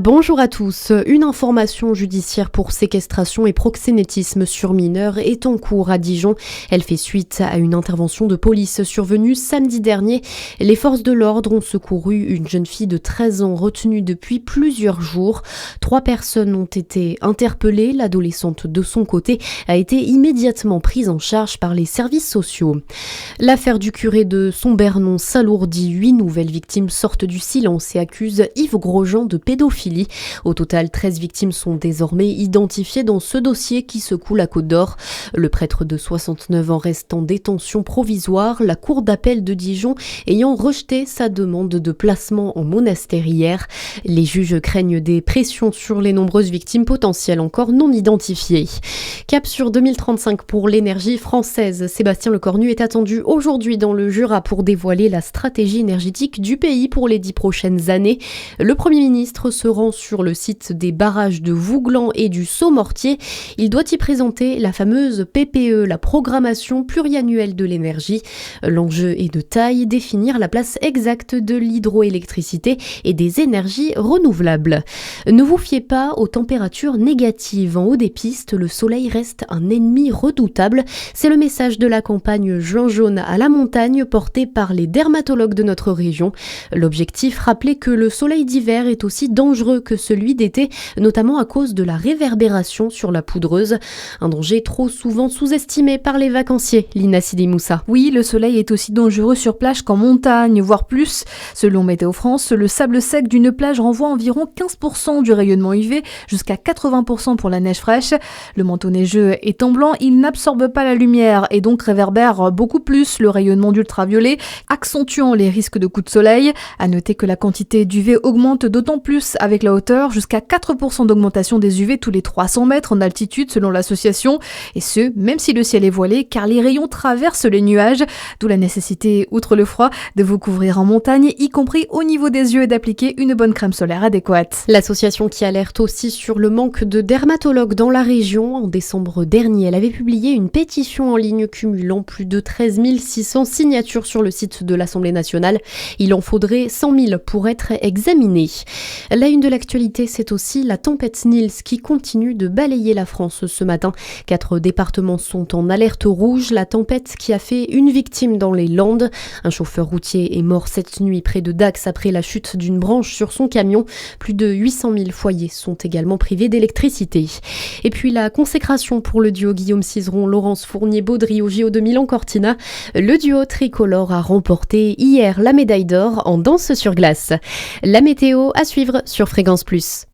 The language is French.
Bonjour à tous. Une information judiciaire pour séquestration et proxénétisme sur mineurs est en cours à Dijon. Elle fait suite à une intervention de police survenue samedi dernier. Les forces de l'ordre ont secouru une jeune fille de 13 ans retenue depuis plusieurs jours. 3 personnes ont été interpellées. L'adolescente, de son côté, a été immédiatement prise en charge par les services sociaux. L'affaire du curé de Sombernon s'alourdit. 8 nouvelles victimes sortent du silence et accusent Yves Grosjean de pédophilie. Au total, 13 victimes sont désormais identifiées dans ce dossier qui secoue la Côte d'Or. Le prêtre de 69 ans reste en détention provisoire, la cour d'appel de Dijon ayant rejeté sa demande de placement en monastère hier. Les juges craignent des pressions sur les nombreuses victimes potentielles encore non identifiées. Cap sur 2035 pour l'énergie française. Sébastien Lecornu est attendu aujourd'hui dans le Jura pour dévoiler la stratégie énergétique du pays pour les 10 prochaines années. Le Premier ministre se rend sur le site des barrages de Vouglan et du Saut-Mortier. Il doit y présenter la fameuse PPE, la programmation pluriannuelle de l'énergie. L'enjeu est de taille, définir la place exacte de l'hydroélectricité et des énergies renouvelables. Ne vous fiez pas aux températures négatives. En haut des pistes, le soleil reste un ennemi redoutable. C'est le message de la campagne Juin jaune à la montagne portée par les dermatologues de notre région. L'objectif, rappeler que le soleil d'hiver est aussi dangereux que celui d'été, notamment à cause de la réverbération sur la poudreuse. Un danger trop souvent sous-estimé par les vacanciers, Lina Sidi Moussa. Oui, le soleil est aussi dangereux sur plage qu'en montagne, voire plus. Selon Météo France, le sable sec d'une plage renvoie environ 15% du rayonnement UV, jusqu'à 80% pour la neige fraîche. Le manteau neigeux étant blanc, il n'absorbe pas la lumière et donc réverbère beaucoup plus le rayonnement d'ultraviolet, accentuant les risques de coups de soleil. À noter que la quantité d'UV augmente d'autant plus avec la hauteur, jusqu'à 4% d'augmentation des UV tous les 300 mètres en altitude selon l'association, et ce, même si le ciel est voilé, car les rayons traversent les nuages, d'où la nécessité, outre le froid, de vous couvrir en montagne, y compris au niveau des yeux, et d'appliquer une bonne crème solaire adéquate. L'association qui alerte aussi sur le manque de dermatologues dans la région, en décembre dernier, elle avait publié une pétition en ligne cumulant plus de 13 600 signatures sur le site de l'Assemblée nationale. Il en faudrait 100 000 pour être examinés. La une de l'actualité, c'est aussi la tempête Nils qui continue de balayer la France ce matin. 4 départements sont en alerte rouge. La tempête qui a fait une victime dans les Landes. Un chauffeur routier est mort cette nuit près de Dax après la chute d'une branche sur son camion. Plus de 800 000 foyers sont également privés d'électricité. Et puis la consécration pour le duo Guillaume Cizeron, Laurence Fournier-Baudry au JO de Milan-Cortina. Le duo tricolore a remporté hier la médaille d'or en danse sur glace. La météo à suivre sur Fréquence Plus.